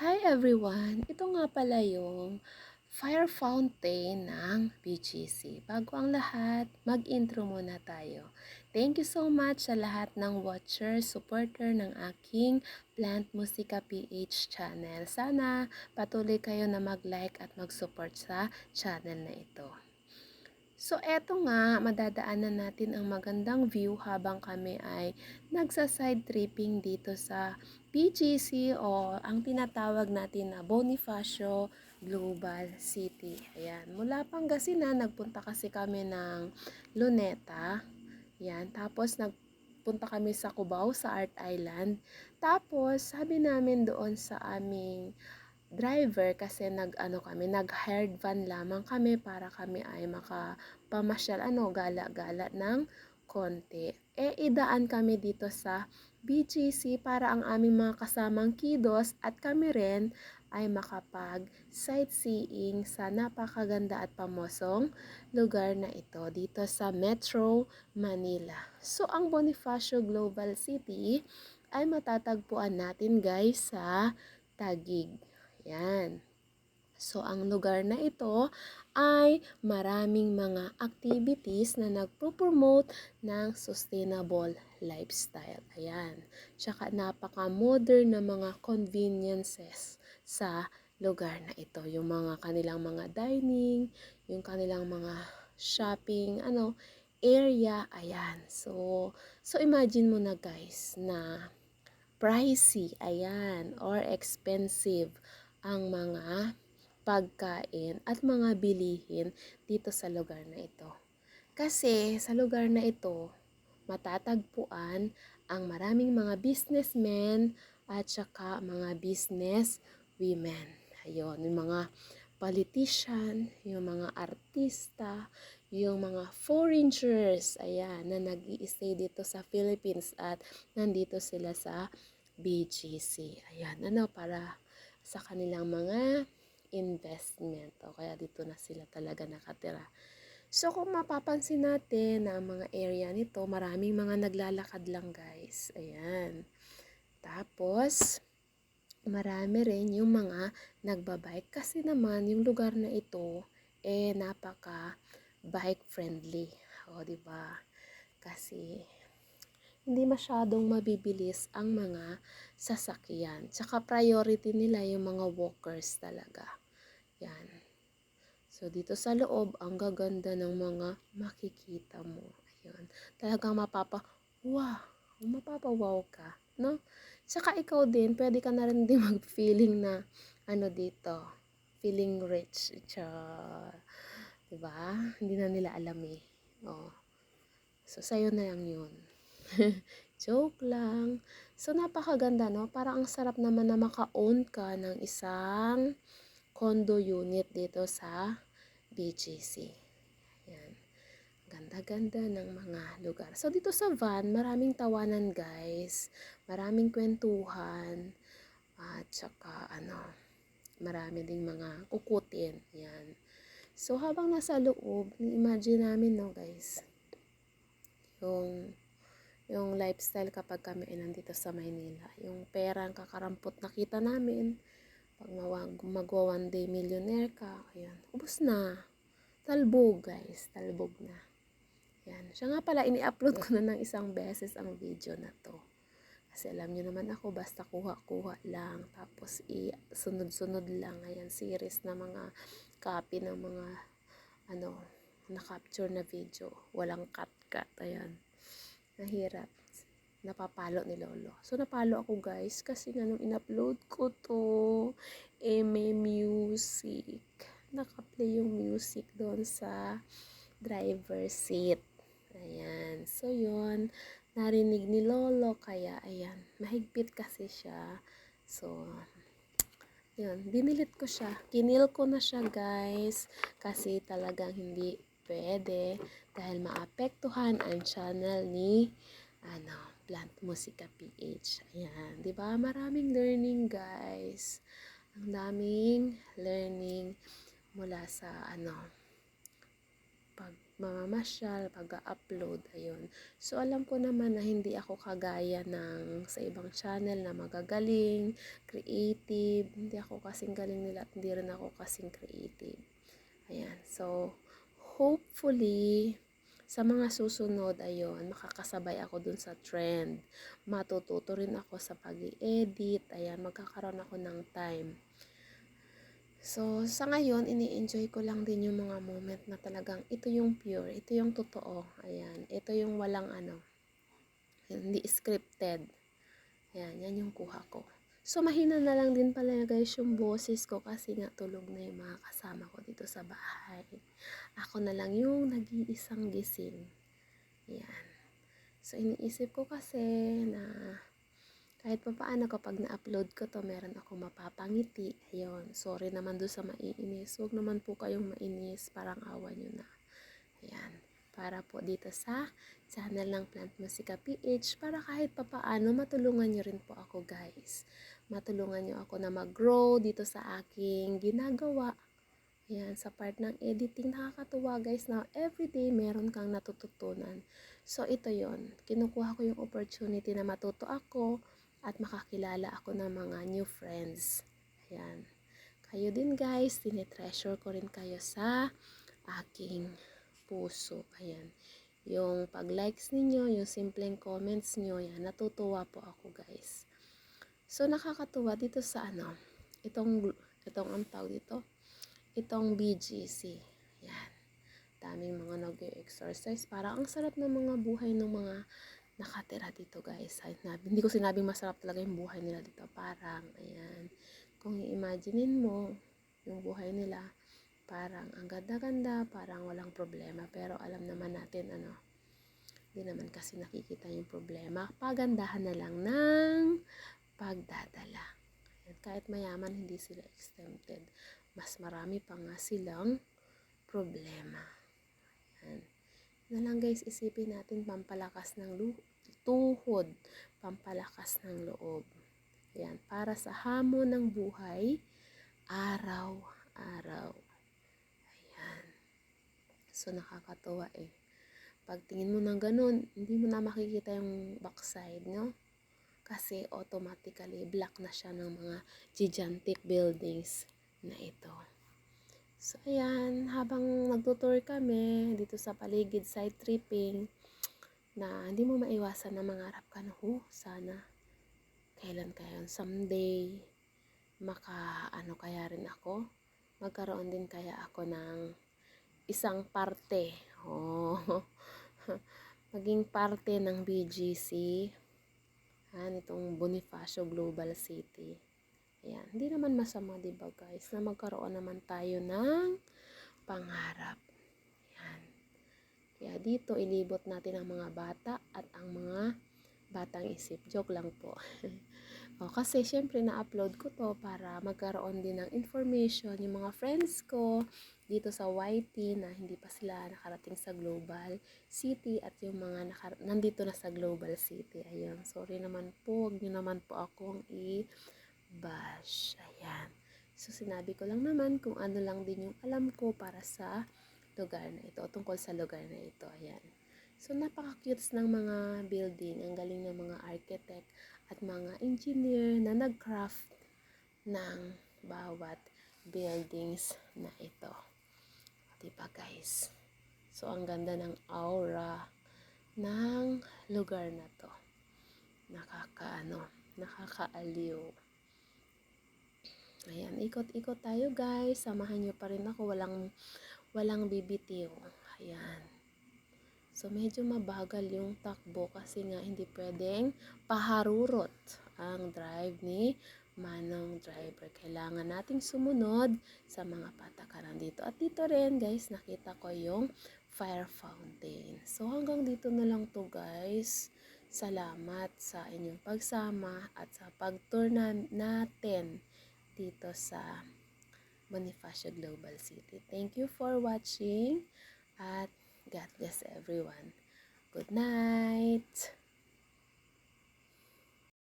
Hi everyone! Ito nga pala yung fire fountain ng BGC. Bago ang lahat, mag-intro muna tayo. Thank you so much sa lahat ng watcher, supporter ng aking Plant Musika PH channel. Sana patuloy kayo na mag-like at mag-support sa channel na ito. So, eto nga, madadaanan natin ang magandang view habang kami ay nagsa-side tripping dito sa BGC o ang tinatawag natin na Bonifacio Global City. Ayan, mula Pangasinan, nagpunta kasi kami ng Luneta. Ayan, tapos nagpunta kami sa Cubao, sa Art Island. Tapos, sabi namin doon sa aming driver kasi nag-hired van lamang kami para kami ay makapamasyal gala-gala ng konti. Idaan kami dito sa BGC para ang aming mga kasamang kiddos at kami rin ay makapag sightseeing sa napakaganda at pamosong lugar na ito dito sa Metro Manila. So ang Bonifacio Global City ay matatagpuan natin guys sa Taguig. Yan. So, ang lugar na ito ay maraming mga activities na nagpo-promote ng sustainable lifestyle. Ayan. Tsaka napaka-modern na mga conveniences sa lugar na ito. Yung mga kanilang mga dining, yung kanilang mga shopping, area. Ayan. So imagine mo na guys na pricey, ayan, or expensive ang mga pagkain at mga bilihin dito sa lugar na ito. Kasi sa lugar na ito, matatagpuan ang maraming mga businessmen at saka mga business women. Ayun, yung mga politician, yung mga artista, yung mga foreigners, ayan, na nag-i-stay dito sa Philippines at nandito sila sa BGC. Ayan, para sa kanilang mga investment. O kaya dito na sila talaga nakatira. So, kung mapapansin natin na ang mga area nito, maraming mga naglalakad lang guys. Ayan. Tapos, marami rin yung mga nagbabike. Kasi naman, yung lugar na ito, napaka bike friendly. O, diba? Kasi, hindi masyadong mabibilis ang mga sasakyan. Tsaka priority nila yung mga walkers talaga. Yan. So, dito sa loob, ang gaganda ng mga makikita mo. Ayun. Talagang mapapawaw ka, no? Tsaka ikaw din, pwede ka na rin din mag-feeling na, dito, feeling rich. Diba? Hindi na nila alam eh. Oh. So, sa'yo na lang yun. Joke lang. So, napakaganda, no? Parang ang sarap naman na maka-own ka ng isang condo unit dito sa BGC. Yan. Ganda-ganda ng mga lugar. So, dito sa van, maraming tawanan, guys. Maraming kwentuhan. At saka, marami ding mga kukutin. Yan. So, habang nasa loob, imagine namin, no, guys, yung lifestyle kapag kami ay nandito sa Maynila. Yung pera ang kakarampot na kita namin. Pag magwa one day millionaire ka, ayan, ubos na. Talbog guys, talbog na. Yan. Siya nga pala, ini-upload ko na ng isang beses ang video na to. Kasi alam nyo naman ako, basta kuha-kuha lang. Tapos sunod-sunod lang. Ayan, series na mga copy ng mga na-capture na video. Walang cut-cut. Ayan. Nahirap. Napapalo ni Lolo. So, napalo ako guys kasi nga nung in-upload ko to, may music. Naka-play yung music doon sa driver seat. Ayan. So, yun. Narinig ni Lolo. Kaya, ayan. Mahigpit kasi siya. So, yun. Dinilit ko siya. Kinil ko na siya guys. Kasi talagang hindi pwede. Dahil maapektuhan ang channel ni Plant Musika PH. Ayan, 'di ba? Maraming learning, guys. Ang daming learning mula sa pag mamamasyal, pag-upload, ayun. So, alam ko naman na hindi ako kagaya ng sa ibang channel na magagaling, creative. Hindi ako kasing galing nila at hindi rin ako kasing creative. Ayan. So, hopefully, sa mga susunod, ayun, makakasabay ako dun sa trend. Matututo rin ako sa pag-i-edit. Ayan, magkakaroon ako ng time. So, sa ngayon, ini-enjoy ko lang din yung mga moment na talagang ito yung pure, ito yung totoo. Ayan, ito yung walang hindi scripted. Ayan, yan yung kuha ko. So, mahina na lang din pala guys yung boses ko kasi nga tulog na yung mga kasama ko dito sa bahay. Ako na lang yung nag-iisang gising. Ayan. So, iniisip ko kasi na kahit pa paano kapag na-upload ko to, meron ako mapapangiti. Ayun, sorry naman doon sa maiinis. Huwag naman po kayong mainis, parang awa nyo na. Ayan, para po dito sa channel ng Plant Musica PH, para kahit pa paano matulungan nyo rin po ako guys. Matulungan nyo ako na mag-grow dito sa aking ginagawa. Ayan, sa part ng editing, nakakatuwa guys na everyday meron kang natututunan. So, ito yon. Kinukuha ko yung opportunity na matuto ako at makakilala ako ng mga new friends. Ayan. Kayo din guys, tinitreasure ko rin kayo sa aking puso. Ayan. Yung pag-likes ninyo, yung simpleng comments nyo, yan, natutuwa po ako guys. So, nakakatuwa dito sa itong ang tawag dito, itong BGC. Yan. Daming mga nag-exercise. Parang ang sarap ng mga buhay ng mga nakatira dito guys. Hindi ko sinabing masarap talaga yung buhay nila dito. Parang, ayan. Kung i-imaginein mo, yung buhay nila, parang ang ganda-ganda, parang walang problema. Pero alam naman natin, hindi naman kasi nakikita yung problema. Pagandahan na lang ng pagdadala. Ayan, kahit mayaman, hindi sila exempted. Mas marami pa nga silang problema. Ayan. Na lang guys, isipin natin pampalakas ng tuhod, pampalakas ng loob. Yan, para sa hamon ng buhay, araw-araw. Ayan. So, nakakatuwa eh. Pag tingin mo ng ganun, hindi mo na makikita yung backside, no? Kasi automatically, black na siya ng mga gigantic buildings na ito. So, ayan, habang magtutour kami dito sa paligid, side tripping, na hindi mo maiwasan na mangarap ka na, sana, kailan kaya someday, kaya rin ako, magkaroon din kaya ako ng isang parte, maging parte ng BGC, itong Bonifacio Global City. Ayan, hindi naman masama, diba guys, na magkaroon naman tayo ng pangarap. Ayan. Kaya dito, ilibot natin ang mga bata at ang mga batang isip. Joke lang po. Kasi syempre na-upload ko to para magkaroon din ng information yung mga friends ko dito sa YT na hindi pa sila nakarating sa Global City at yung mga nandito na sa Global City. Ayun, sorry naman po. Huwag nyo naman po akong bash. Ayan. So, sinabi ko lang naman kung ano lang din yung alam ko para sa lugar na ito, tungkol sa lugar na ito. Ayan. So, napaka-cutes ng mga building. Ang galing ng mga architect at mga engineer na nag-craft ng bawat buildings na ito. Diba guys? So, ang ganda ng aura ng lugar na to. Nakakaaliw. Ayan, ikot-ikot tayo guys. Samahan nyo pa rin ako. Walang bibitiw. Ayan. So, medyo mabagal yung takbo kasi nga hindi pwedeng paharurot ang drive ni Manong Driver. Kailangan nating sumunod sa mga patakaran dito. At dito rin guys, nakita ko yung fire fountain. So, hanggang dito na lang to guys. Salamat sa inyong pagsama at sa pag-tour natin dito sa Bonifacio Global City. Thank you for watching at God bless everyone. Good night!